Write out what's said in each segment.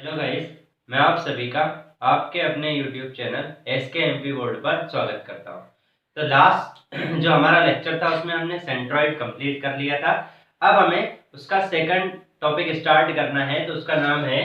Hello guys, मैं आप सभी का आपके अपने YouTube चैनल SKMP वर्ल्ड पर स्वागत करता हूं। तो लास्ट जो हमारा लेक्चर था उसमें हमने सेंट्रॉइड कंप्लीट कर लिया था। अब हमें उसका सेकंड टॉपिक स्टार्ट करना है, तो उसका नाम है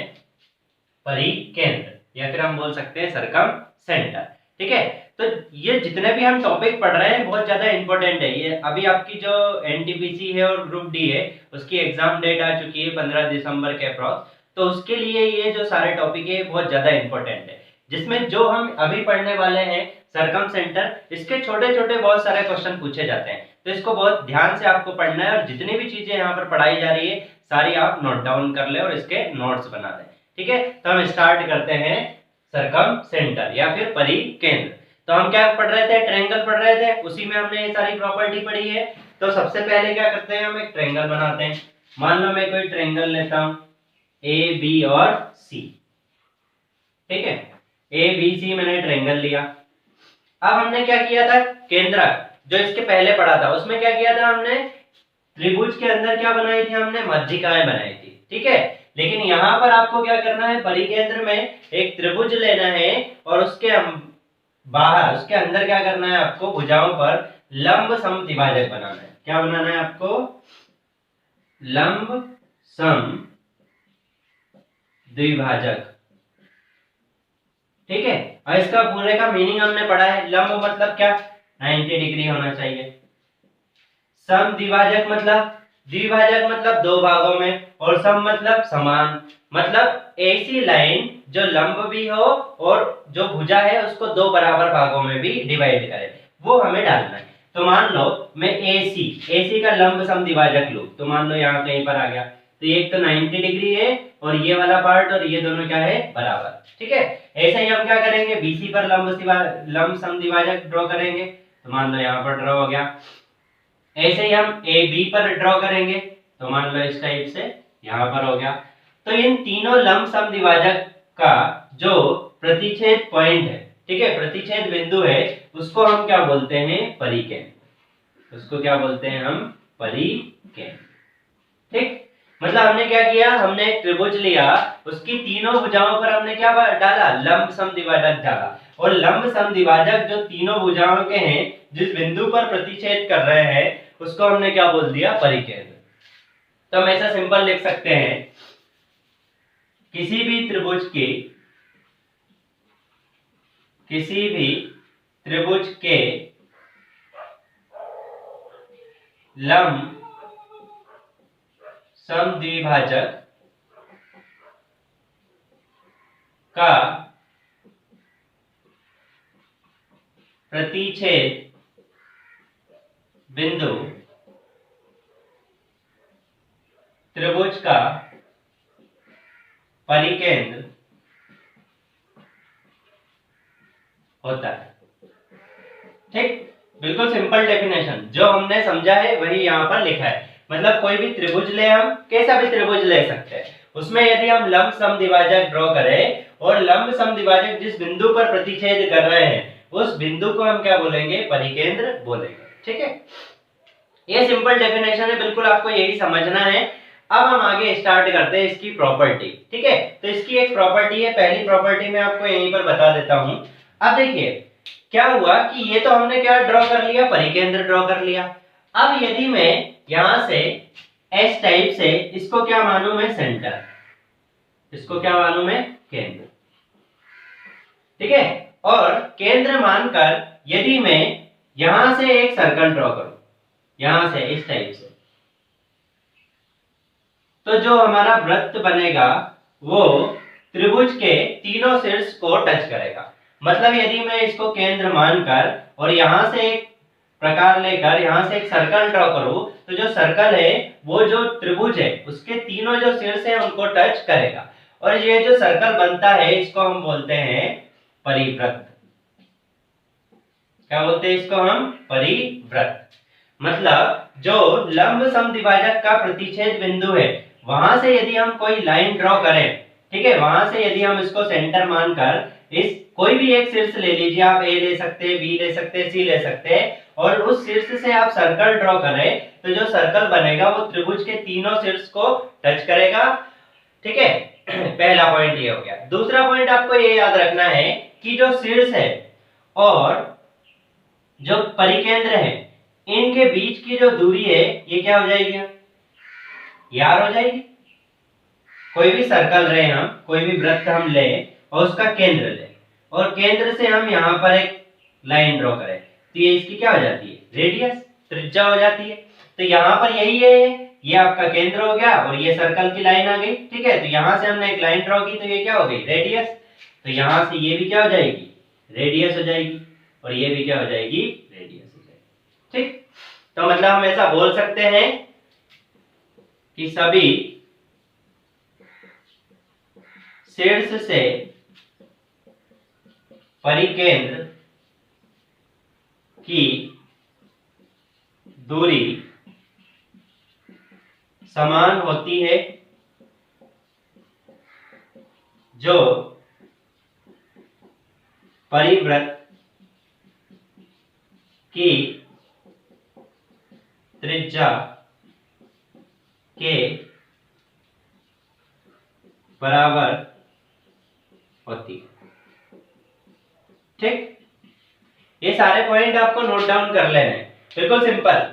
परिकेंद्र या फिर हम बोल सकते हैं सरकम सेंटर। ठीक है, तो ये जितने भी हम टॉपिक पढ़ रहे हैं बहुत ज्यादा इंपॉर्टेंट है। ये अभी आपकी जो NTPC है और ग्रुप डी है उसकी एग्जाम डेट आ चुकी है 15 दिसंबर के अप्रॉक्स। तो उसके लिए ये जो सारे टॉपिक है बहुत ज्यादा इंपॉर्टेंट है, जिसमें जो हम अभी पढ़ने वाले हैं सरकम सेंटर, इसके छोटे छोटे बहुत सारे क्वेश्चन पूछे जाते हैं। तो इसको बहुत ध्यान से आपको पढ़ना है और जितनी भी चीजें यहाँ पर पढ़ाई जा रही है सारी आप नोट डाउन कर ले और इसके नोट्स बना लें। ठीक है, तो हम स्टार्ट करते हैं सरकम सेंटर या फिर परिकेंद्र। तो हम क्या पढ़ रहे थे, ट्रायंगल पढ़ रहे थे, उसी में हमने ये सारी प्रॉपर्टी पढ़ी है। तो सबसे पहले क्या करते हैं, हम एक ट्रायंगल बनाते हैं। मान लो मैं कोई ट्रायंगल लेता हूं AB और C। ठीक है, ABC मैंने ट्रायंगल लिया। अब हमने क्या किया था, केंद्र जो इसके पहले पढ़ा था उसमें क्या किया था, हमने त्रिभुज के अंदर क्या बनाई थी, हमने मध्यिकाएं बनाई थी। ठीक है, लेकिन यहाँ पर आपको क्या करना है, परिकेंद्र में एक त्रिभुज लेना है और उसके बाहर उसके अंदर क्या करना है, आपको भुजाओं पर लंब समद्विभाजक बनाना है। क्या बनाना है आपको, लंब सम द्विभाजक। ठीक है, और इसका पूरे का मीनिंग हमने पढ़ा है। लंब मतलब क्या, 90 डिग्री होना चाहिए। सम द्विभाजक मतलब, द्विभाजक मतलब दो भागों में, और सम मतलब समान, मतलब ऐसी लाइन जो लंब भी हो और जो भुजा है उसको दो बराबर भागों में भी डिवाइड करे, वो हमें डालना है। तो मान लो मैं AC का लंब सम द्विभाजक लूं, तो मान लो यहाँ कहीं पर आ गया, तो एक तो 90 डिग्री है और ये वाला पार्ट और ये दोनों क्या है, बराबर। ठीक है, ऐसे ही हम क्या करेंगे, BC पर लंब सम द्विभाजक ड्रॉ करेंगे। तो मान लो यहाँ पर ड्रॉ हो गया। ऐसे ही हम AB पर ड्रॉ करेंगे, तो मान लो इस टाइप से यहाँ पर हो गया। तो इन तीनों लंब समद्विभाजक का जो प्रतिच्छेद पॉइंट है, ठीक है, प्रतिच्छेद बिंदु है, उसको हम क्या बोलते हैं, परिकेंद्र। उसको क्या बोलते हैं हम, परिकेंद्र। ठीक, मतलब हमने क्या किया, हमने एक त्रिभुज लिया, उसकी तीनों भुजाओं पर हमने क्या डाला, लंब समद्विभाजक डाला, और लंब समद्विभाजक जो तीनों भुजाओं के हैं, जिस बिंदु पर प्रतिच्छेद कर रहे हैं, उसको हमने क्या बोल दिया, परिकेंद्र। तो हम ऐसा सिंपल लिख सकते हैं, किसी भी त्रिभुज के लंब समद्विभाजक का प्रतिच्छेद बिंदु त्रिभुज का परिकेंद्र होता है। ठीक, बिल्कुल सिंपल डेफिनेशन, जो हमने समझा है वही यहाँ पर लिखा है। मतलब कोई भी त्रिभुज ले, हम कैसा भी त्रिभुज ले सकते हैं, उसमें यदि हम लंब समद्विभाजक ड्रॉ करें और लंब समद्विभाजक जिस बिंदु पर प्रतिच्छेद कर रहे हैं उस बिंदु को हम क्या बोलेंगे, परिकेंद्र बोलेंगे। ठीक है, ये सिंपल डेफिनेशन है, बिल्कुल आपको यही समझना है। अब हम आगे स्टार्ट करते हैं इसकी प्रॉपर्टी। ठीक है, तो इसकी एक प्रॉपर्टी है, पहली प्रॉपर्टी मैं आपको यहीं पर बता देता हूं। अब देखिए क्या हुआ कि ये तो हमने क्या ड्रॉ कर लिया, परिकेंद्र ड्रॉ कर लिया। अब यदि मैं यहां से S टाइप से इसको क्या मानूं मैं, सेंटर, इसको क्या मानूं मैं, केंद्र। ठीक है, और केंद्र मानकर यदि मैं यहां से एक सर्कल ड्रॉ करूं, यहां से इस टाइप से, तो जो हमारा वृत्त बनेगा वो त्रिभुज के तीनों शीर्ष को टच करेगा। मतलब यदि मैं इसको केंद्र मानकर और यहां से एक प्रकार लेकर यहां से एक सर्कल ड्रॉ करूं, तो जो सर्कल है वो जो त्रिभुज है उसके तीनों जो शीर्ष है उनको टच करेगा, और ये जो सर्कल बनता है इसको हम बोलते हैं परिवृत्त। क्या बोलते हैं इसको हम, परिवृत्त। मतलब जो लंब समद्विभाजक का प्रतिच्छेद बिंदु है वहां से यदि हम कोई लाइन ड्रॉ करें, ठीक है, वहां से यदि हम इसको सेंटर मानकर इस कोई भी एक शीर्ष ले लीजिए, आप A ले सकते हैं, B ले सकते हैं, C ले सकते हैं, और उस शीर्ष से आप सर्कल ड्रॉ करें, तो जो सर्कल बनेगा वो त्रिभुज के तीनों शीर्ष को टच करेगा। ठीक है, पहला पॉइंट ये हो गया। दूसरा पॉइंट आपको ये याद रखना है कि जो शीर्ष है और जो परिकेंद्र है इनके बीच की जो दूरी है ये क्या हो जाएगी, यार हो जाएगी। कोई भी सर्कल रहे हम, कोई भी वृत्त हम ले और उसका केंद्र ले और केंद्र से हम यहाँ पर एक लाइन ड्रॉ करें तो ये इसकी क्या हो जाती है, रेडियस, त्रिज्या हो जाती है। तो यहाँ पर यही है, ये आपका केंद्र हो गया और ये सर्कल की लाइन आ गई, ठीक है। तो यहाँ से हमने एक लाइन ड्रॉ की तो ये क्या हो गई, रेडियस। तो यहाँ से ये भी क्या हो जाएगी, रेडियस हो जाएगी और ये भी क्या हो जाएगी, रेडियस हो जाएगी, ठीक। तो मतलब हम ऐसा बोल सकते हैं कि सभी शीर्ष से परिकेंद्र की दूरी समान होती है, जो परिवृत्त की त्रिज्या के बराबर होती है, ठीक। ये सारे पॉइंट आपको नोट डाउन कर लेने हैं, बिल्कुल सिंपल।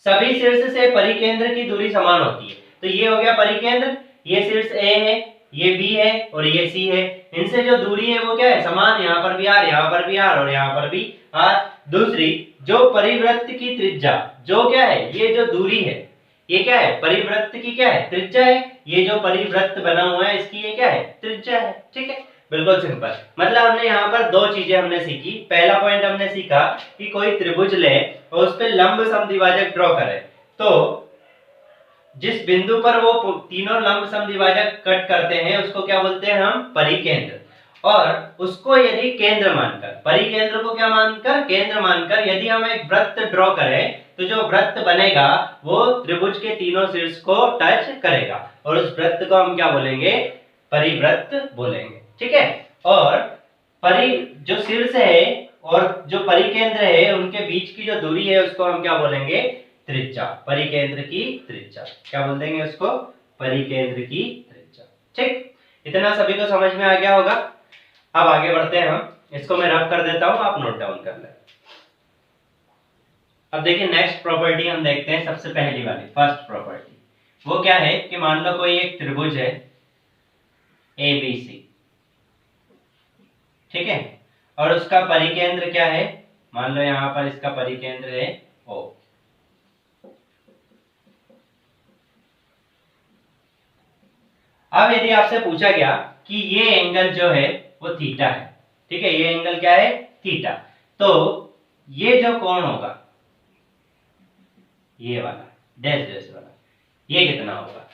सभी शीर्ष से परिकेंद्र की दूरी समान होती है। तो ये हो गया परिकेंद्र, ये शीर्ष ए है, ये बी है और ये सी है। इनसे जो दूरी है वो क्या है, समान। यहाँ पर भी आर, यहाँ पर भी आर और यहाँ पर भी आर। दूसरी, जो परिवृत्त की त्रिज्या, जो क्या है, ये जो दूरी है ये क्या है, परिवृत्त की क्या है, त्रिज्या है। ये जो परिवृत्त बना हुआ है इसकी ये क्या है, त्रिज्या है, ठीक है। बिल्कुल सिंपल। मतलब हमने यहाँ पर दो चीजें हमने सीखी। पहला पॉइंट हमने सीखा कि कोई त्रिभुज ले और उस पे लंब समद्विभाजक ड्रॉ करे, तो जिस बिंदु पर वो तीनों लंब समद्विभाजक कट करते हैं उसको क्या बोलते हैं हम, परिकेंद्र। और उसको यदि केंद्र मानकर, परिकेंद्र को क्या मानकर, केंद्र मानकर यदि हम एक वृत्त ड्रॉ करें तो जो वृत्त बनेगा वो त्रिभुज के तीनों शीर्ष को टच करेगा और उस वृत्त को हम क्या बोलेंगे, परिवृत्त बोलेंगे, ठीक है। और जो शीर्ष है और जो परिकेंद्र है उनके बीच की जो दूरी है उसको हम क्या बोलेंगे, त्रिज्या, परिकेंद्र की त्रिज्या। क्या बोल देंगे उसको, परिकेंद्र की त्रिज्या, ठीक। इतना सभी को समझ में आ गया होगा। अब आगे बढ़ते हैं हम, इसको मैं रफ कर देता हूं, आप नोट डाउन कर लें। अब देखिए नेक्स्ट प्रॉपर्टी हम देखते हैं, सबसे पहली वाली फर्स्ट प्रॉपर्टी। वो क्या है कि मान लो कोई एक त्रिभुज है ABC, ठीक है, और उसका परिकेंद्र क्या है, मान लो यहां पर इसका परिकेंद्र है O। अब यदि आपसे पूछा गया कि ये एंगल जो है वो थीटा है, ठीक है, ये एंगल क्या है, थीटा। तो ये जो कोण होगा, ये वाला डैश डैश वाला, ये कितना होगा,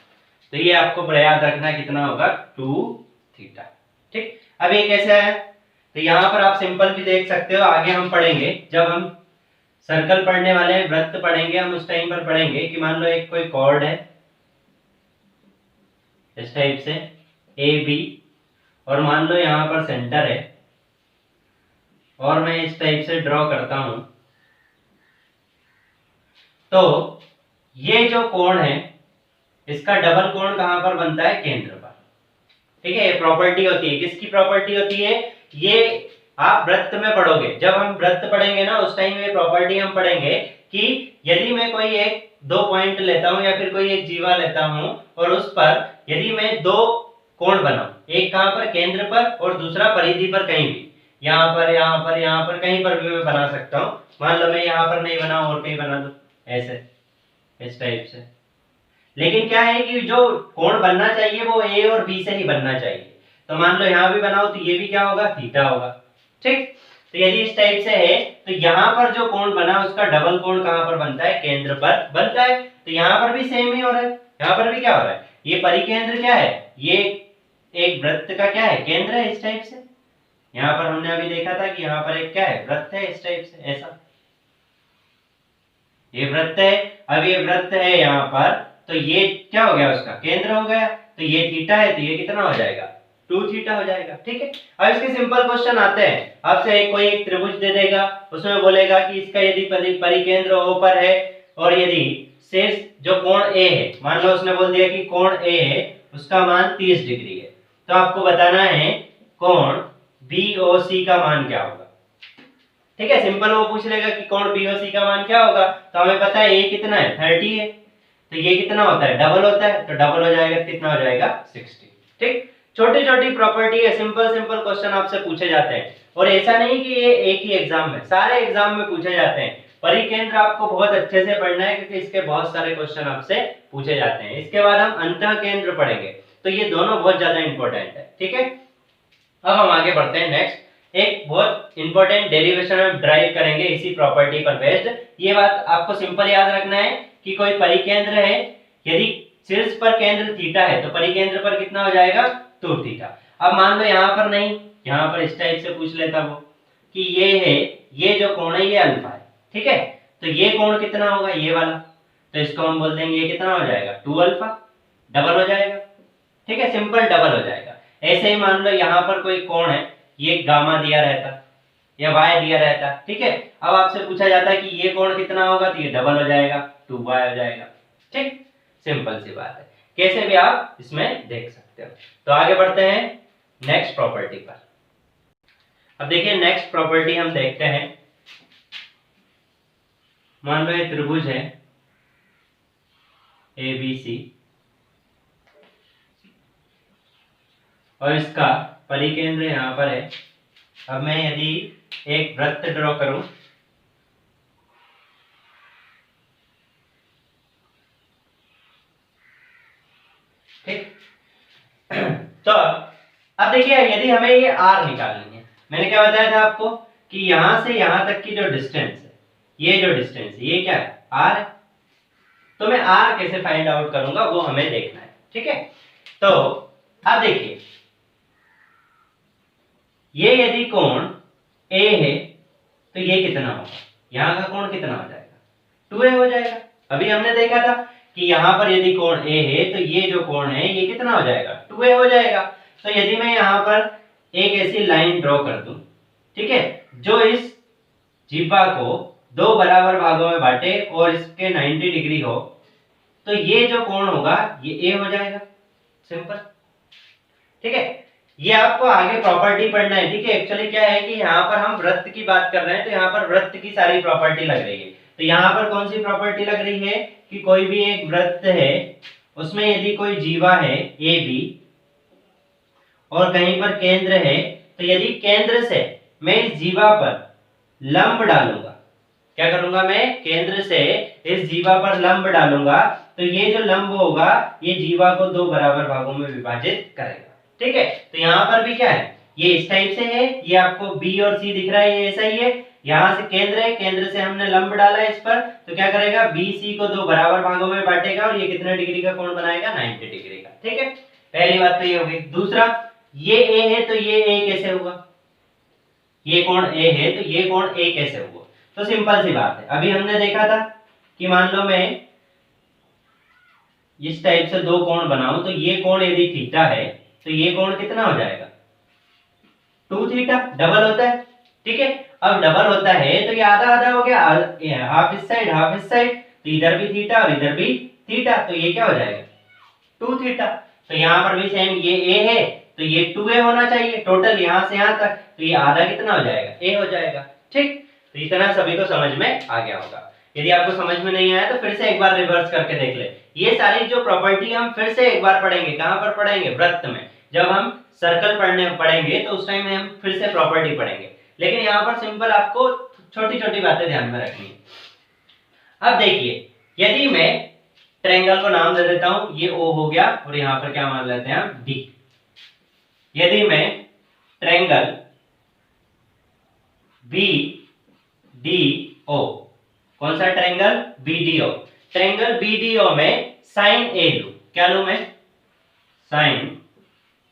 तो ये आपको याद रखना कितना होगा, 2 थीटा, ठीक। अब ये कैसे है, तो यहां पर आप सिंपल भी देख सकते हो, आगे हम पढ़ेंगे जब हम सर्कल पढ़ने वाले हैं, वृत्त पढ़ेंगे हम, उस टाइम पर पढ़ेंगे कि मान लो एक कोई कॉर्ड है इस टाइप से AB और मान लो यहां पर सेंटर है और मैं इस टाइप से ड्रॉ करता हूं, तो ये जो कोण है इसका डबल कोण कहां पर बनता है, केंद्र पर, ठीक है। ये प्रॉपर्टी होती है, किसकी प्रॉपर्टी होती है, ये आप वृत्त में पढ़ोगे, जब हम वृत्त पढ़ेंगे ना उस टाइम ये प्रॉपर्टी हम पढ़ेंगे कि यदि मैं कोई एक दो पॉइंट लेता हूं या फिर कोई एक जीवा लेता हूं और उस पर यदि मैं दो कोण बनाऊं, एक कहां पर, केंद्र पर और दूसरा परिधि पर, कहीं भी यहां पर, यहां पर, यहां पर, कहीं पर भी मैं बना सकता हूं। मान लो मैं यहां पर नहीं बनाऊं और कहीं बना दूं, ऐसे इस टाइप से। लेकिन क्या है कि जो कोण बनना चाहिए वो A और B से ही बनना चाहिए। तो मान लो यहां भी बनाओ तो ये भी क्या होगा, थीटा होगा, ठीक। तो यदि इस टाइप से है तो यहां पर जो कोण बना उसका डबल कोण कहां पर बनता है, केंद्र पर बनता है। तो यहां पर भी सेम ही हो रहा है, यहां पर भी क्या हो रहा है, ये परिकेंद्र क्या है, ये एक वृत्त का क्या है, केंद्र है इस टाइप से। यहां पर हमने अभी देखा था कि यहां पर एक क्या है, वृत्त है इस टाइप से, ऐसा ये वृत्त है। अब ये वृत्त है यहाँ पर, तो ये क्या हो गया, उसका केंद्र हो गया। तो ये थीटा है तो ये कितना हो जाएगा, 2 थीटा हो जाएगा, ठीक है। अब इसके सिंपल क्वेश्चन आते हैं, आपसे कोई एक त्रिभुज दे देगा, उसमें बोलेगा कि इसका यदि परिकेंद्र O पर है और यदि शेष जो कोण A है, मान लो उसने बोल दिया कि कोण A है उसका मान 30 डिग्री है। तो आपको बताना है कोण BOC का मान क्या होगा। ठीक है, सिंपल वो पूछ लेगा कि कोण BOC का मान क्या होगा, तो हमें पता है ये कितना है 30 है, तो ये कितना होता है डबल होता है, तो डबल हो जाएगा कितना हो जाएगा 60। ठीक, छोटी छोटी प्रॉपर्टी है, सिंपल सिंपल क्वेश्चन आपसे पूछे जाते हैं। और ऐसा नहीं कि ये एक ही एग्जाम में, सारे एग्जाम में पूछे जाते हैं। परिकेंद्र आपको बहुत अच्छे से पढ़ना है क्योंकि इसके बहुत सारे क्वेश्चन आपसे पूछे जाते हैं। इसके बाद हम अंतः केंद्र पढ़ेंगे, तो ये दोनों बहुत ज्यादा इंपॉर्टेंट है। ठीक है, अब हम आगे बढ़ते हैं। नेक्स्ट एक बहुत इंपॉर्टेंट डेरिवेशन हम ड्राइव करेंगे इसी प्रॉपर्टी पर बेस्ड। ये बात आपको सिंपल याद रखना है कि कोई परिकेंद्र है, यदि शीर्ष पर केंद्र थीटा है तो परिकेंद्र पर कितना हो जाएगा 2 थीटा। अब मान लो यहाँ पर नहीं, यहाँ पर इस टाइप से पूछ लेता वो कि ये है, ये जो कोण है ये अल्फा है। ठीक है, तो ये कोण कितना होगा ये वाला, तो इसको हम बोल देंगे ये कितना हो जाएगा 2 अल्फा, डबल हो जाएगा। ठीक है, सिंपल डबल हो जाएगा। ऐसे ही मान लो यहाँ पर कोई कोण है, ये गामा दिया रहता या वाई दिया रहता। ठीक है, अब आपसे पूछा जाता है कि ये कोण कितना होगा, तो ये डबल हो जाएगा 2y हो जाएगा। ठीक, सिंपल सी बात है, कैसे भी आप इसमें देख सकते हो। तो आगे बढ़ते हैं नेक्स्ट प्रॉपर्टी पर। अब देखिए नेक्स्ट प्रॉपर्टी हम देखते हैं। मान लो ये त्रिभुज है ABC और इसका परिकेंद्र यहाँ पर है। अब मैं यदि एक वृत्त ड्रॉ करूं, ठीक, तो अब देखिए यदि हमें ये R निकालनी है, मैंने क्या बताया था आपको कि यहां से यहां तक की जो डिस्टेंस है, ये जो डिस्टेंस है ये क्या है R है। तो मैं R कैसे फाइंड आउट करूंगा वो हमें देखना है। ठीक है, तो अब देखिए ये यदि कोण A है तो ये कितना होगा, यहाँ का कोण कितना हो जाएगा 2A हो जाएगा। अभी हमने देखा था कि यहाँ पर यदि कोण A है तो ये जो कोण है ये कितना हो जाएगा 2A हो जाएगा। तो यदि मैं यहाँ पर एक ऐसी लाइन ड्रॉ कर दूं, ठीक है, जो इस जीवा को 2 बराबर भागों में बांटे और इसके 90 डिग्री हो, तो ये जो कोण होगा ये A हो जाएगा। सिंपल। ठीक है, ये आपको आगे प्रॉपर्टी पढ़ना है। ठीक है, एक्चुअली क्या है कि यहाँ पर हम वृत्त की बात कर रहे हैं, तो यहाँ पर वृत्त की सारी प्रॉपर्टी लग रही है। तो यहाँ पर कौन सी प्रॉपर्टी लग रही है कि कोई भी एक वृत्त है, उसमें यदि कोई जीवा है AB और कहीं पर केंद्र है, तो यदि केंद्र से मैं इस जीवा पर लंब डालूंगा, क्या करूंगा मैं केंद्र से इस जीवा पर लंब डालूंगा, तो ये जो लंब होगा ये जीवा को 2 बराबर भागों में विभाजित करेगा। ठीक है, तो यहाँ पर भी क्या है, ये इस टाइप से है, ये आपको B और C दिख रहा है, ये ऐसा ही है। यहाँ से केंद्र है, केंद्र से हमने लंब डाला है इस पर, तो क्या करेगा BC को 2 बराबर भागों में बांटेगा और ये कितने डिग्री का कोण बनाएगा 90 डिग्री का। ठीक है, पहली बात तो ये हो गई। दूसरा, ये A है तो ये A कैसे हुआ, ये कोण A है तो ये कोण A कैसे हुआ। तो सिंपल सी बात है, अभी हमने देखा था कि मान लो मैं इस टाइप से 2 कोण बनाऊं, तो ये कोण यदि थीटा है तो ये कोण कितना हो जाएगा 2 थीटा, डबल होता है। ठीक है, अब डबल होता है तो ये आधा आधा हो गया, हाफ इस साइड हाफ इस साइड, तो इधर भी थीटा और इधर भी थीटा, तो ये क्या हो जाएगा 2 थीटा। तो यहाँ पर भी सेम, ये A है तो ये 2A होना चाहिए टोटल यहाँ से यहाँ तक, तो ये आधा कितना हो जाएगा A हो जाएगा। ठीक, तो इतना सभी को समझ में आ गया होगा। यदि आपको समझ में नहीं आया तो फिर से एक बार रिवर्स करके देख ले। ये सारी जो प्रॉपर्टी हम फिर से एक बार पढ़ेंगे, कहाँ पर पढ़ेंगे वृत्त में। जब हम सर्कल पढ़ेंगे तो उस टाइम में हम फिर से प्रॉपर्टी पढ़ेंगे, लेकिन यहाँ पर सिंपल आपको छोटी छोटी बातें ध्यान में रखनी है। अब देखिए यदि मैं ट्रायंगल को नाम दे देता हूं, ये O हो गया और यहाँ पर क्या मान लेते हैं हम D। यदि मैं ट्रायंगल BDO, कौन सा ट्रायंगल BDO, ट्रायंगल BDO में साइन A लूं, क्या लूं मैं साइन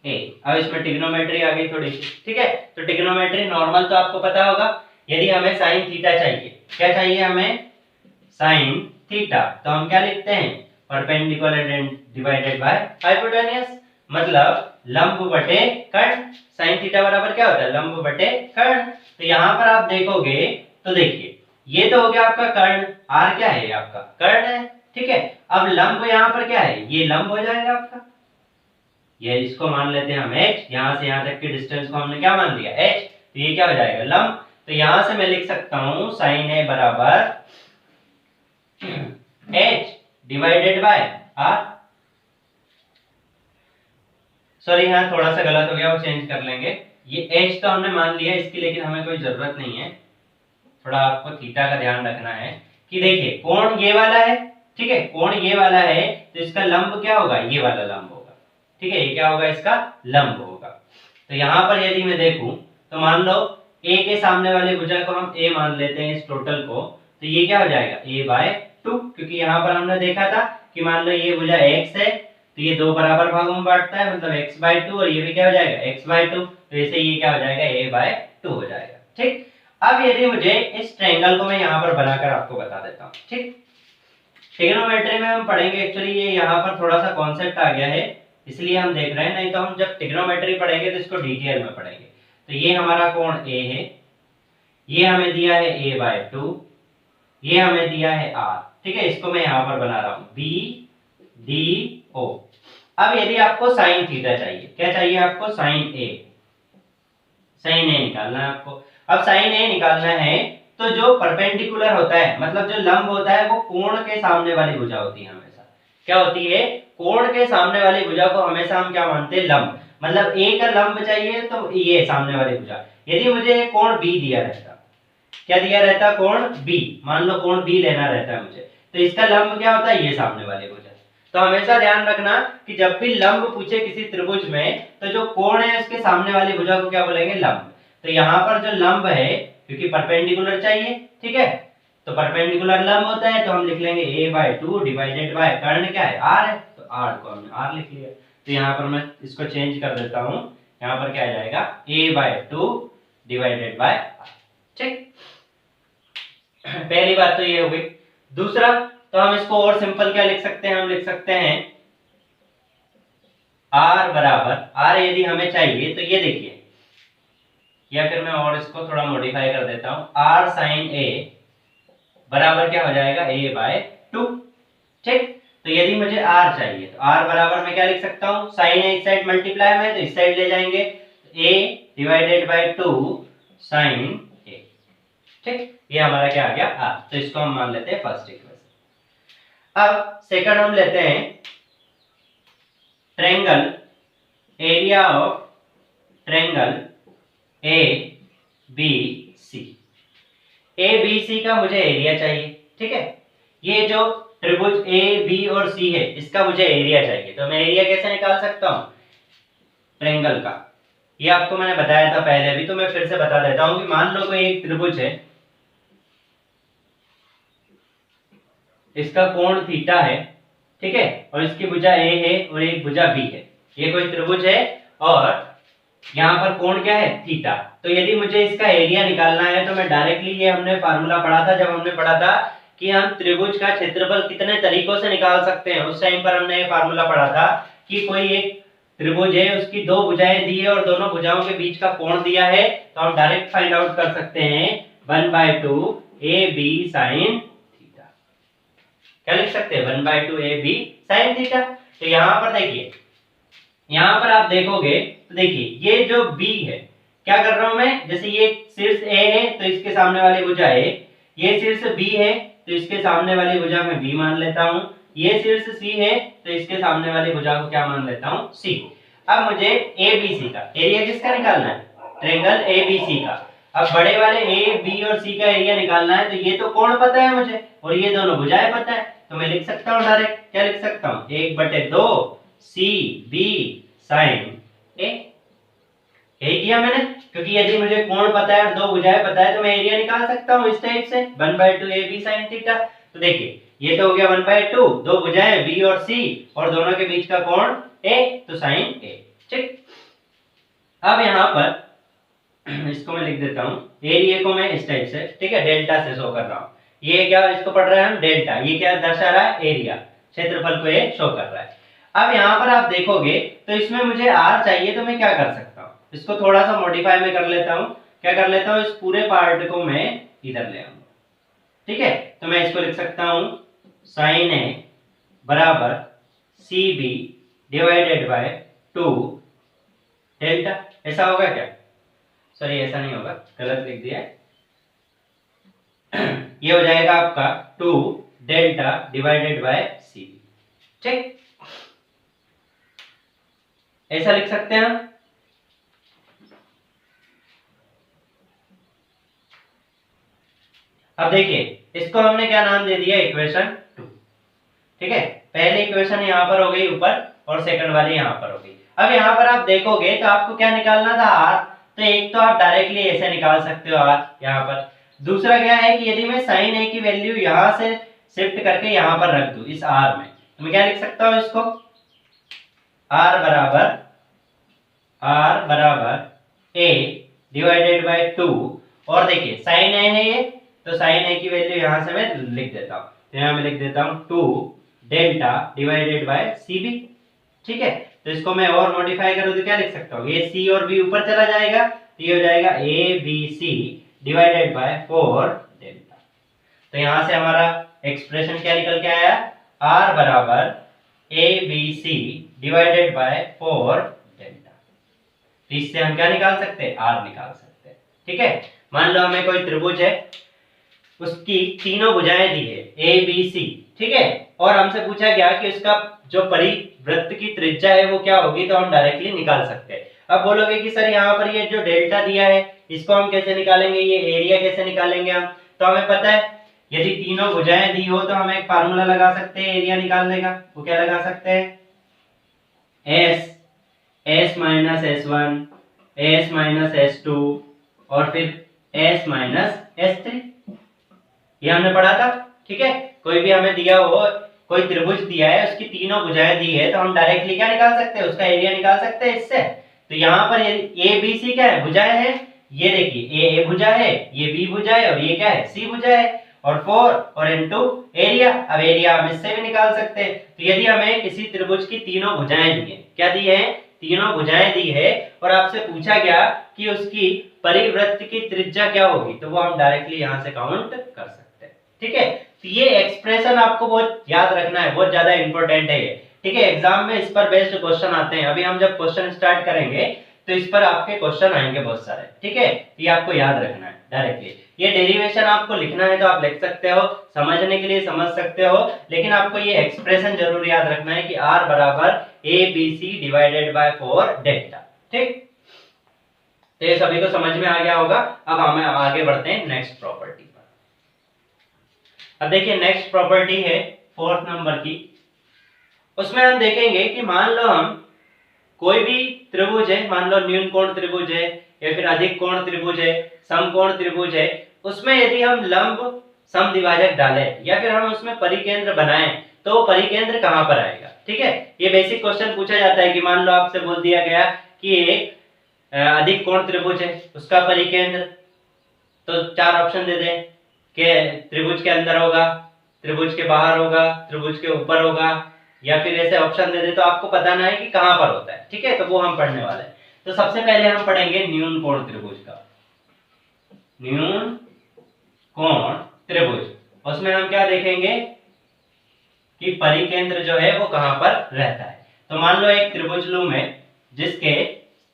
A। अब इसमें ट्रिग्नोमेट्री आ गई थोड़ी सी। ठीक है, तो ट्रिग्नोमेट्री नॉर्मल तो आपको पता होगा, यदि हमें साइन थीटा चाहिए, क्या चाहिए हमें साइन थीटा, तो हम क्या लिखते हैं परपेंडिकुलर डिवाइडेड बाय हाइपोटेन्यूस, मतलब लंब बटे कर्ण। साइन थीटा बराबर क्या होता है लंब बटे कर्ण। तो यहाँ पर आप देखोगे तो देखिए ये तो हो गया आपका कर्ण, R क्या है आपका कर्ण है। ठीक है, अब लंब यहाँ पर क्या है, ये लंब हो जाएगा आपका। ये इसको मान लेते हैं हम h, यहां से यहां तक की डिस्टेंस को हमने क्या मान लिया h, तो ये क्या हो जाएगा लंब। तो यहां से मैं लिख सकता हूं sin a बराबर h divided by r। Sorry यहाँ थोड़ा सा गलत हो गया, वो चेंज कर लेंगे। ये h तो हमने मान लिया इसकी, लेकिन हमें कोई जरूरत नहीं है। थोड़ा आपको थीटा का ध्यान रखना है कि देखिए कोण ये वाला है, ठीक है, कोण ये वाला है, तो इसका लंब क्या होगा, ये वाला लंब होगा, ठीक है, ये क्या होगा, इसका लंब होगा। तो यहाँ पर यदि मैं देखूं तो मान लो a के सामने वाले भुजा को हम a मान लेते हैं इस टोटल को, तो ये क्या हो जाएगा a/2, क्योंकि यहाँ पर हमने देखा था कि मान लो ये भुजा x है तो ये दो बराबर भागों में बांटता है, मतलब x/2, और ये भी क्या हो जाएगा x/2, तो ऐसे ये क्या हो जाएगा a/2 हो जाएगा। ठीक, अब यदि मुझे इस ट्रायंगल को मैं यहाँ पर बनाकर आपको बता देता हूँ। ठीक, ट्रिग्नोमेट्री में हम पढ़ेंगे, एक्चुअली ये यहाँ पर थोड़ा सा कॉन्सेप्ट आ गया है इसलिए हम देख रहे हैं, नहीं तो हम जब ट्रिग्नोमेट्री पढ़ेंगे तो इसको डिटेल में पढ़ेंगे। तो ये हमारा कोण a है, ये हमें दिया है a/2, ये हमें दिया है r, ठीक है, इसको मैं यहाँ पर बना रहा हूँ BDO। अब यदि आपको साइन थीटा चाहिए, क्या चाहिए आपको, साइन a निकालना है आपको। अब साइन a निकालना है तो जो परपेंडिकुलर होता है, मतलब जो लंब होता है, वो कोण के सामने वाली भुजा होती है हमेशा। क्या होती है, कोण के सामने वाली भुजा को हमेशा हम क्या मानते हैं, लंब। मतलब a का लंब चाहिए तो ये सामने वाली भुजा। यदि मुझे कोण b दिया रहता, क्या दिया रहता, कोण b, मान लो कोण b लेना रहता है मुझे, तो इसका लंब क्या होता है, ये सामने वाली भुजा। तो हमेशा ध्यान रखना कि जब भी लंब पूछे किसी त्रिभुज में, तो जो कोण है उसके सामने वाली भुजा को क्या बोलेंगे, लंब। तो यहाँ पर जो लंब है, क्योंकि परपेंडिकुलर चाहिए, ठीक है, तो परपेंडिकुलर लंब होता है तो हम लिख लेंगे a/2 डिवाइडेड बाय कर्ण क्या है, r है, तो r को हमने r लिख लिया। तो यहाँ पर मैं इसको चेंज कर देता हूँ, यहाँ पर क्या आ जाएगा a/2 डिवाइडेड बाय r। ठीक, पहली बात तो ये हो गई। दूसरा, तो हम इसको और सिंपल क्या लिख सकते हैं, हम लिख सकते हैं r बराबर, r यदि हमें चाहिए तो ये देखिए, या फिर मैं और इसको थोड़ा मॉडिफाई कर देता हूं, r sin a बराबर क्या हो जाएगा, a/2। ठीक, तो यदि मुझे r चाहिए तो r बराबर मैं क्या लिख सकता हूं, sin a इस साइड मल्टीप्लाई में तो इस साइड ले जाएंगे, a divided by 2 sin a। ठीक, ये हमारा क्या आ गया r, तो इसको हम मान लेते हैं फर्स्ट इक्वेशन। अब सेकंड हम लेते हैं triangle, area of triangle ABC। ABC का मुझे एरिया चाहिए, ठीक है, ये जो त्रिभुज A, B और C है इसका मुझे एरिया चाहिए। तो मैं एरिया कैसे निकाल सकता हूं ट्रायंगल का, ये आपको मैंने बताया था पहले भी, तो मैं फिर से बता देता हूं कि मान लो कोई एक त्रिभुज है, इसका कोण थीटा है, ठीक है, और इसकी भुजा A है और एक भुजा B है। ये कोई त्रिभुज है और यहाँ पर कोण क्या है, थीटा। तो यदि मुझे इसका एरिया निकालना है तो मैं डायरेक्टली, ये हमने फार्मूला पढ़ा था जब हमने पढ़ा था कि हम त्रिभुज का क्षेत्रफल कितने तरीकों से निकाल सकते हैं, उस टाइम पर हमने ये फार्मूला पढ़ा था कि कोई एक त्रिभुज है, उसकी दो भुजाएं दी है और दोनों भुजाओं के बीच का कोण दिया है, तो हम डायरेक्ट फाइंड आउट कर सकते हैं 1/2 AB sin थीटा। क्या लिख सकते हैं, 1/2 AB sin थीटा। तो यहाँ पर देखिए, यहाँ पर आप देखोगे तो देखिए ये जो B है, क्या कर रहा हूं मैं, जैसे ये शीर्ष A है तो इसके सामने वाली भुजा A, ये शीर्ष B है तो इसके सामने वाली भुजा में B मान लेता हूं, ये शीर्ष C है तो इसके सामने वाली भुजा को क्या मान लेता हूं, C। अब मुझे ABC का एरिया किसका निकालना है, ट्रायंगल ABC का। अब बड़े वाले A, B और C का एरिया निकालना है, तो ये तो कोण पता है मुझे और ये दोनों भुजाएं पता है, तो मैं लिख सकता हूँ डायरेक्ट, क्या लिख सकता हूँ, 1/2 CB sin A। यही किया मैंने, क्योंकि यदि मुझे कोण पता है और दो भुजाएं पता है तो मैं एरिया निकाल सकता हूँ इस टाइप से, 1/2 AB sin थीटा। तो देखिए ये तो हो गया 1/2, दो भुजाएं B और C और दोनों के बीच का कोण A, तो sin A। ठीक, अब यहाँ पर इसको मैं लिख देता हूँ, एरिया को मैं इस टाइप से, ठीक है, डेल्टा से शो कर रहा हूँ। ये क्या, इसको पढ़ रहे हैं हम डेल्टा, ये क्या दर्शा रहा है, एरिया, क्षेत्रफल को ये शो कर रहा है। अब यहाँ पर आप देखोगे तो इसमें मुझे r चाहिए, तो मैं क्या कर सकता हूँ, इसको थोड़ा सा मॉडिफाई में कर लेता हूँ। क्या कर लेता हूँ, इस पूरे पार्ट को मैं इधर ले आऊंगा, ठीक है, तो मैं इसको लिख सकता हूँ sin A बराबर CB डिवाइडेड बाय 2 डेल्टा, ऐसा होगा क्या? सॉरी ऐसा नहीं होगा, गलत लिख दिया। ये हो जाएगा आपका 2 डेल्टा डिवाइडेड बाय सी, ठीक, ऐसा लिख सकते हैं हम। अब देखिए इसको हमने क्या नाम दे दिया, इक्वेशन 2, ठीक है। पहली इक्वेशन यहाँ पर हो गई ऊपर और सेकंड वाली यहाँ पर हो गई। अब यहाँ पर आप देखोगे तो आपको क्या निकालना था, आर। तो एक तो आप डायरेक्टली ऐसे निकाल सकते हो आर यहाँ पर। दूसरा क्या है कि यदि मैं साइन ए की वैल्यू यहाँ से शिफ्ट करके यहाँ पर रख दूं इस आर में, तो मैं क्या लिख सकता हूँ इसको, आर बराबर ए डिवाइडेड बाय 2। और देखिए साइन ए है ये, तो साइन ए की वैल्यू यहाँ से मैं लिख देता हूँ, तो यहाँ मैं लिख देता हूँ 2 delta divided by C B, ठीक है। तो इसको मैं और मॉडिफाई करूँ तो क्या लिख सकता हूँ, ये सी और बी ऊपर चला जाएगा, तो ये हो जाएगा A B C divided by 4 delta. तो यहाँ से हमारा एक्सप्रेशन क्या निकल के आया, आर बराबर A B C divided by 4 delta. तो इससे हम क्या निकाल सकते हैं, आर निकाल सकते हैं, ठीक है। मान लो हमें कोई त्रिभुज है, उसकी तीनों भुजाएं दी है ए बी सी, ठीक है, और हमसे पूछा गया कि उसका जो परिवृत्त की त्रिज्या है वो क्या होगी, तो हम डायरेक्टली निकाल सकते हैं। अब बोलोगे कि सर यहाँ पर ये जो डेल्टा दिया है इसको हम कैसे निकालेंगे, ये एरिया कैसे निकालेंगे हम, तो हमें पता है यदि तीनों भुजाएं दी हो तो हम एक फार्मूला लगा सकते हैं एरिया निकालने का। वो क्या लगा सकते हैं, S minus S one, S minus S two और फिर एस माइनस एस थ्री, ये हमने पढ़ा था, ठीक है। कोई भी हमें दिया हो, कोई त्रिभुज दिया है उसकी तीनों भुजाएं दी है, तो हम डायरेक्टली क्या निकाल सकते हैं, उसका एरिया निकाल सकते हैं इससे। तो यहाँ पर ए बी सी क्या है, भुजाएं हैं, ये देखिए ए भुजा है, ये बी भुजा है और ये क्या है, सी भुजा है, और 4 और इनटू एरिया। अब एरिया हम इससे भी निकाल सकते हैं। तो यदि हमें किसी त्रिभुज की तीनों भुजाएं दी है, क्या दी है, तीनों भुजाएं दी है, और आपसे पूछा गया कि उसकी परिवृत्त की त्रिज्या क्या होगी, तो वो हम डायरेक्टली यहाँ से काउंट कर सकते हैं, ठीक है। तो ये एक्सप्रेशन आपको बहुत याद रखना है, बहुत ज्यादा इंपॉर्टेंट है ये, ठीक है। एग्जाम में इस पर बेस्ड क्वेश्चन आते हैं। अभी हम जब क्वेश्चन स्टार्ट करेंगे तो इस पर आपके क्वेश्चन आएंगे बहुत सारे, ठीक है। ये आपको याद रखना है डायरेक्टली। ये डेरिवेशन आपको लिखना है तो आप लिख सकते हो, समझने के लिए समझ सकते हो, लेकिन आपको ये एक्सप्रेशन जरूर याद रखना है कि r बराबर A B C divided by 4 delta, ठीक। तो ये सभी को समझ में आ गया होगा। अब हम आगे बढ़ते हैं नेक्स्ट प्रॉपर्टी पर। अब देखिए नेक्स्ट प्रॉपर्टी है 4th नंबर की। उसमें हम देखेंगे कि मान लो हम कोई भी त्रिभुज है, मान लो न्यून कोण त्रिभुज है या फिर अधिक कोण त्रिभुज है, समकोण त्रिभुज है, उसमें यदि हम लंब समद्विभाजक डालें या फिर हम उसमें परिकेंद्र बनाएं तो परिकेंद्र कहां पर आएगा, ठीक है। ये बेसिक क्वेश्चन पूछा जाता है कि मान लो आपसे बोल दिया गया कि एक अधिक कोण त्रिभुज है, उसका परिकेंद्र, तो 4 ऑप्शन दे दें कि त्रिभुज के अंदर होगा, त्रिभुज के बाहर होगा, त्रिभुज के ऊपर होगा, या फिर ऐसे ऑप्शन दे दे, तो आपको बताना है कि कहां पर होता है, ठीक है। तो वो हम पढ़ने वाले हैं। तो सबसे पहले हम पढ़ेंगे न्यून कोण त्रिभुज का, न्यून कोण त्रिभुज। उसमें हम क्या देखेंगे कि परिकेंद्र जो है वो कहां पर रहता है। तो मान लो एक त्रिभुज लूं मैं, जिसके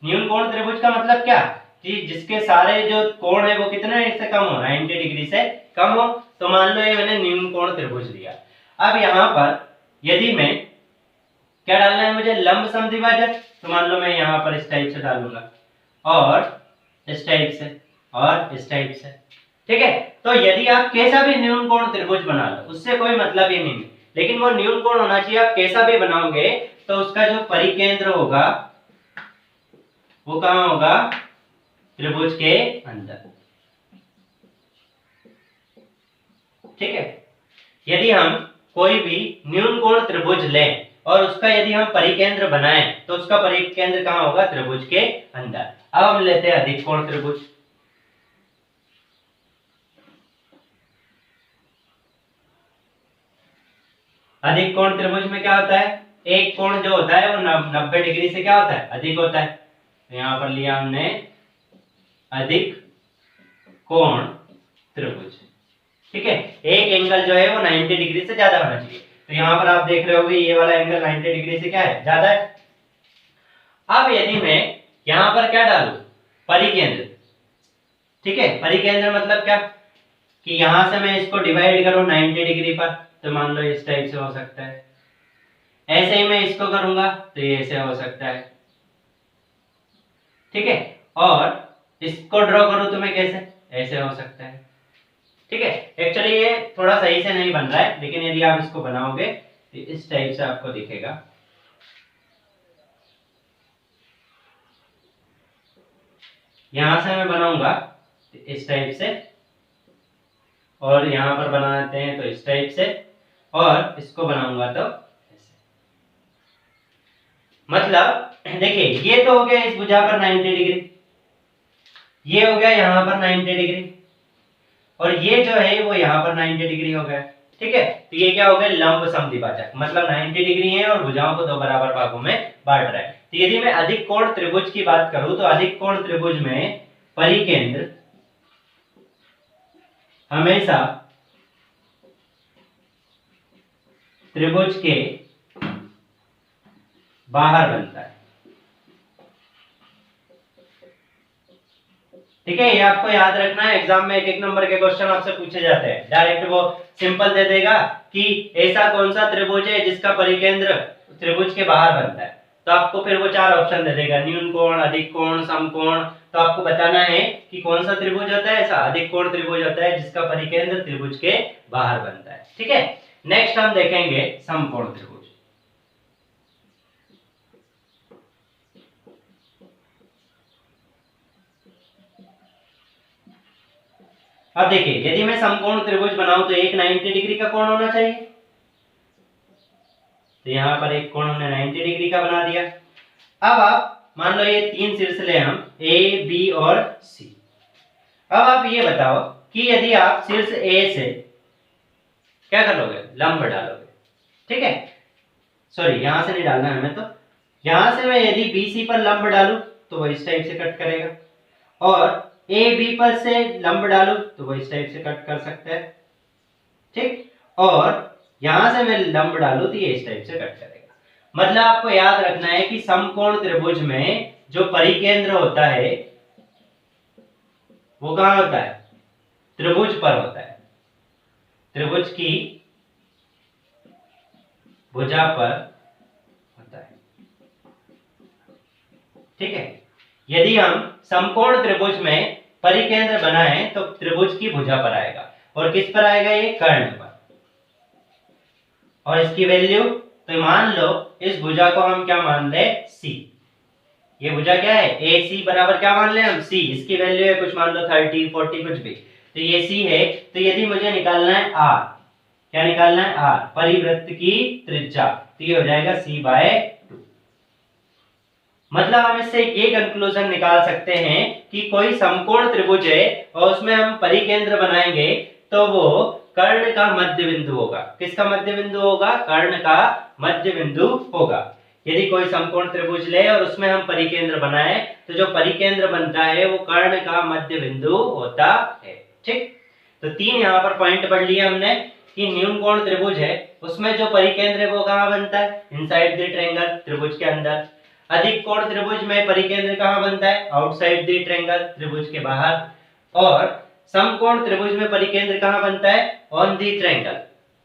न्यून कोण त्रिभुज का मतलब क्या, कि जिसके सारे जो कोण है वो कितने से कम हो, 90 डिग्री से कम हो। तो मान लो ये मैंने न्यून कोण त्रिभुज लिया। अब यहाँ पर यदि मैं क्या डालना है मुझे, लंब समद्विभाजक, तो मान लो मैं यहाँ पर इस टाइप से डालूंगा और इस टाइप से और इस टाइप से, ठीक है। तो यदि आप कैसा भी न्यून कोण त्रिभुज बना लो उससे कोई मतलब ही नहीं है, लेकिन वो न्यून कोण होना चाहिए। आप कैसा भी बनाओगे तो उसका जो परिकेंद्र होगा वो कहां होगा, त्रिभुज के अंदर, ठीक है। यदि हम कोई भी न्यून कोण त्रिभुज लें और उसका यदि हम परिकेंद्र बनाएं तो उसका परिकेंद्र कहां होगा, त्रिभुज के अंदर। अब हम लेते हैं अधिक कोण त्रिभुज। अधिक कोण त्रिभुज में क्या होता है, एक कोण जो होता है वो 90 डिग्री से क्या होता है, अधिक होता है। तो यहां पर लिया हमने अधिक कोण त्रिभुज, ठीक है। एक एंगल जो है वो 90 डिग्री से ज्यादा होना चाहिए। तो यहाँ पर आप देख रहे होगे ये वाला एंगल 90 डिग्री से क्या है, ज्यादा है। अब यदि मैं यहां पर क्या डालूं, परिकेंद्र, ठीक है, परिकेंद्र मतलब क्या कि यहां से मैं इसको डिवाइड करूं 90 डिग्री पर, तो मान लो इस टाइप से हो सकता है। ऐसे ही मैं इसको करूंगा तो ये ऐसे हो सकता है, ठीक है। और इसको ड्रॉ करूं तो मैं कैसे, ऐसे हो सकता है, ठीक है। एक्चुअली ये थोड़ा सही से नहीं बन रहा है, लेकिन यदि आप इसको बनाओगे तो इस टाइप से आपको दिखेगा। यहां से मैं बनाऊंगा तो इस टाइप से, और यहां पर बनाते हैं तो इस टाइप से, और इसको बनाऊंगा तो ऐसे। मतलब देखिए ये तो हो गया इस भुजा पर 90 डिग्री, ये हो गया यहां पर 90 डिग्री, और ये जो है वो यहां पर 90 डिग्री हो गया, ठीक है। तो ये क्या हो गया, लंब समद्विभाजक, मतलब 90 डिग्री है और भुजाओं को दो बराबर भागों में बांट रहा है। तो यदि मैं अधिक कोण त्रिभुज की बात करूं तो अधिक कोण त्रिभुज में परिकेंद्र हमेशा त्रिभुज के बाहर बनता है, ठीक है। ये आपको याद रखना है, एग्जाम में एक एक नंबर के क्वेश्चन आपसे पूछे जाते हैं। डायरेक्ट वो सिंपल दे देगा कि ऐसा कौन सा त्रिभुज है जिसका परिकेंद्र त्रिभुज के बाहर बनता है, तो आपको फिर वो चार ऑप्शन दे देगा, न्यून कोण, अधिक कोण, समकोण। तो आपको बताना है कि कौन सा त्रिभुज होता है, ऐसा अधिक कोण त्रिभुज होता है जिसका परिकेंद्र त्रिभुज के बाहर बनता है, ठीक है। नेक्स्ट हम देखेंगे समकोण त्रिभुज। अब देखिए यदि मैं समकोण त्रिभुज बनाऊं तो एक 90 डिग्री का कोण होना चाहिए, तो यहां पर एक कोण हमने 90 डिग्री का बना दिया। अब आप मान लो ये तीन सिलसिले हम ए बी और सी। अब आप ये बताओ कि यदि आप शीर्ष ए से क्या करोगे, लंब डालोगे, ठीक है। सॉरी यहां से नहीं डालना है हमें, तो यहां से मैं यदि बीसी पर लंब डालूं तो वो इस टाइप से कट करेगा, और ए बी पर से लंब डालूं तो वो इस टाइप से कट कर सकता है, ठीक। और यहां से मैं लंब डालूं तो ये इस टाइप से कट करेगा। मतलब आपको याद रखना है कि समकोण त्रिभुज में जो परिकेंद्र होता है वो कहां होता है, त्रिभुज पर होता है, त्रिभुज की भुजा पर होता है, ठीक है। यदि हम समकोण त्रिभुज में परिकेंद्र बनाएं तो त्रिभुज की भुजा पर आएगा, और किस पर आएगा, ये कर्ण पर। और इसकी वैल्यू, तो मान लो इस भुजा को हम क्या मान ले, सी। ये भुजा क्या है, ए सी बराबर क्या मान ले हम, सी। इसकी वैल्यू है कुछ मान लो 30 40 कुछ भी, तो ये सी है। तो यदि मुझे निकालना है आर, क्या निकालना है, आर, परिवृत्त की त्रिज्या, तो ये हो जाएगा c/2। मतलब हम इससे ये कंक्लूजन निकाल सकते हैं कि कोई समकोण त्रिभुज है और उसमें हम परिकेंद्र बनाएंगे तो वो कर्ण का मध्य बिंदु होगा। किसका मध्य बिंदु होगा, कर्ण का मध्य बिंदु होगा। यदि कोई समकोण त्रिभुज ले और उसमें हम परिकेंद्र बनाए तो जो परिकेंद्र बनता है वो कर्ण का मध्य बिंदु होता है, ठीक। तो तीन यहाँ पर पॉइंट पढ़ लिए हमने कि न्यून कोण त्रिभुज है उसमें जो परिकेंद्र है वो कहाँ बनता है, इनसाइड द ट्रायंगल, त्रिभुज के अंदर। अधिक कोण त्रिभुज में परिकेंद्र कहाँ बनता है, आउटसाइड द ट्रायंगल, त्रिभुज के बाहर। और समकोण त्रिभुज में परिकेंद्र कहाँ बनता है, ऑन द ट्रायंगल,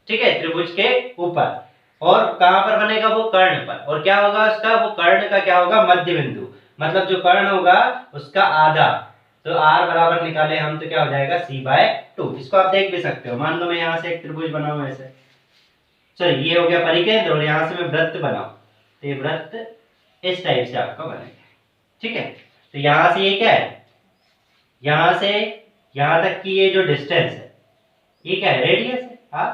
ठीक है, त्रिभुज के ऊपर। और कहां पर बनेगा, वो कर्ण पर। और क्या होगा उसका, वो कर्ण का क्या होगा, मध्य बिंदु। मतलब जो कर्ण होगा उसका आधा, तो r बराबर निकाले हम तो क्या हो जाएगा, c/2। इसको आप देख भी सकते हो। मान लो मैं यहां से एक त्रिभुज बनाऊं ऐसे, चलिए ये हो गया परिकेंद्र, और यहां से मैं वृत्त बनाऊं तो ये वृत्त इस टाइप से आपका बनेगा, ठीक है। तो यहां से ये क्या है, यहां से यहां तक की ये जो डिस्टेंस है ये क्या है, रेडियस है r।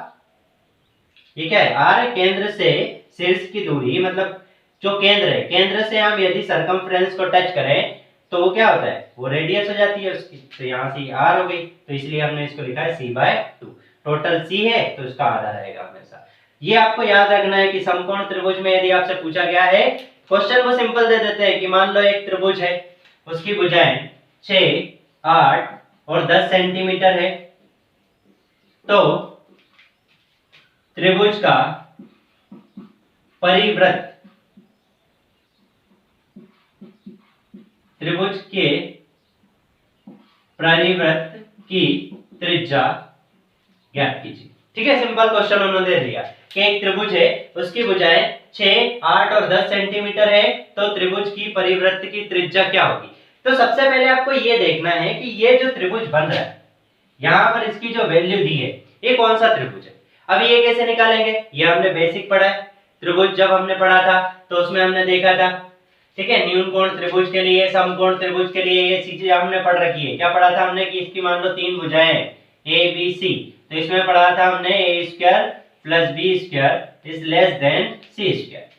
ये क्या है, r केंद्र से शीर्ष की दूरी, मतलब जो केंद्र है, केंद्र से हम यदि सरकमफ्रेंस को टच करें तो वो क्या होता है, वो रेडियस हो जाती है उसकी। तो यहाँ से r हो गई, तो इसलिए हमने इसको लिखा है c/2। टोटल c है तो इसका आधा रहेगा हमेशा। ये आपको याद रखना है कि समकोण त्रिभुज में यदि आपसे पूछा गया है, क्वेश्चन को सिंपल दे देते हैं कि मान लो एक त्रिभुज है, उसकी भुजाएं 6, 8 और 10 सेंटीमीटर है, तो त्रिभुज का परिवृत्त त्रिभुज के परिवृत्त की त्रिज्या ज्ञात कीजिए। ठीक है, सिंपल क्वेश्चन उन्होंने दे दिया कि एक त्रिभुज है, उसकी भुजाएं 6, 8 और 10 सेंटीमीटर है, तो त्रिभुज की परिवृत्त की त्रिज्या क्या होगी। तो सबसे पहले आपको ये देखना है कि ये जो त्रिभुज बन रहा है, यहाँ पर इसकी जो वैल्यू दी है, ये कौन सा त्रिभुज है। अब ये कैसे निकालेंगे, ये हमने बेसिक पढ़ा है। त्रिभुज जब हमने पढ़ा था तो उसमें हमने देखा था, ठीक है, न्यून कोण त्रिभुज के लिए, समकोण त्रिभुज के लिए ये चीजें हमने पढ़ रखी है। क्या पढ़ा था हमने कि इसकी मान लो 3 भुजाएं ए बी सी, तो इसमें पढ़ा था हमने A square plus B square is less than C square.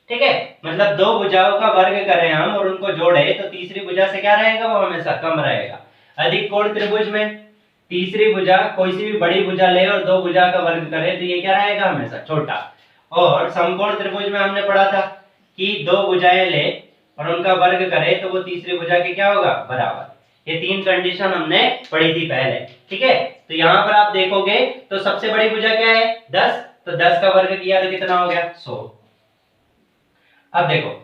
ठीक है, मतलब 2 भुजाओं का वर्ग करें हम और उनको जोड़े तो तीसरी भुजा से क्या रहेगा, वो हमेशा कम रहेगा। अधिक कोण त्रिभुज में तीसरी भुजा, कोई सी भी बड़ी भुजा ले और 2 भुजा का वर्ग करे तो ये क्या रहेगा, हमेशा छोटा। और समकोण त्रिभुज में हमने पढ़ा था कि 2 भुजाएं ले और उनका वर्ग करे तो वो तीसरी भुजा के क्या होगा, बराबर। ये 3 कंडीशन हमने पढ़ी थी पहले। ठीक है, तो यहाँ पर आप देखोगे तो सबसे बड़ी भुजा क्या है, 10, तो 10 का वर्ग किया तो कितना हो गया, 100। अब देखो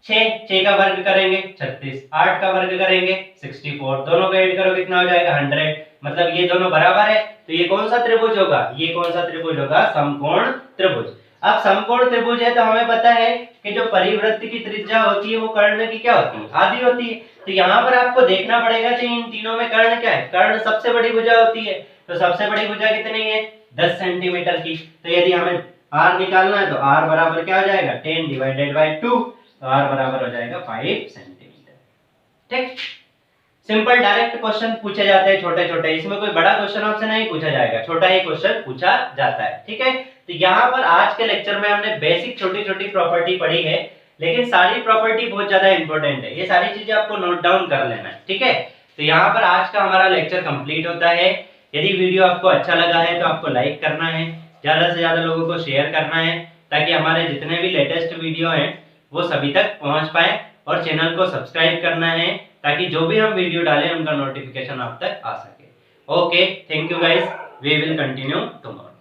6 का वर्ग करेंगे 36, 8 का वर्ग करेंगे 64, दोनों को ऐड करो कितना हो जाएगा 100। मतलब ये दोनों बराबर है, तो ये कौन सा त्रिभुज होगा, ये कौन सा त्रिभुज होगा, समकोण त्रिभुज। अब समकोण त्रिभुज है तो हमें पता है कि जो परिवृत्त की त्रिज्या होती है वो कर्ण की क्या होती है, आधी होती है। तो यहाँ पर आपको देखना पड़ेगा कि इन तीनों में कर्ण क्या है, कर्ण सबसे बड़ी भुजा होती है। तो सबसे बड़ी भुजा कितनी है, 10 सेंटीमीटर की। तो यदि हमें r निकालना है तो r बराबर क्या हो जाएगा, 10 डिवाइडेड बाय 2, तो r बराबर हो जाएगा 5 सेंटीमीटर। ठीक, सिंपल डायरेक्ट क्वेश्चन पूछे जाते हैं छोटे छोटे, इसमें कोई बड़ा क्वेश्चन आपसे नहीं पूछा जाएगा, छोटा ही क्वेश्चन पूछा जाता है। ठीक है, तो यहाँ पर आज के लेक्चर में हमने बेसिक छोटी छोटी प्रॉपर्टी पढ़ी है, लेकिन सारी प्रॉपर्टी बहुत ज्यादा इंपॉर्टेंट है, ये सारी चीजें आपको नोट डाउन कर लेना है। ठीक है, तो यहाँ पर आज का हमारा लेक्चर कंप्लीट होता है। यदि वीडियो आपको अच्छा लगा है तो आपको लाइक करना है, ज्यादा से ज्यादा लोगों को शेयर करना है, ताकि हमारे जितने भी लेटेस्ट वीडियो हैं वो सभी तक पहुंच पाए, और चैनल को सब्सक्राइब करना है ताकि जो भी हम वीडियो डालें उनका नोटिफिकेशन आप तक आ सके। Okay, thank you guys, we will continue tomorrow.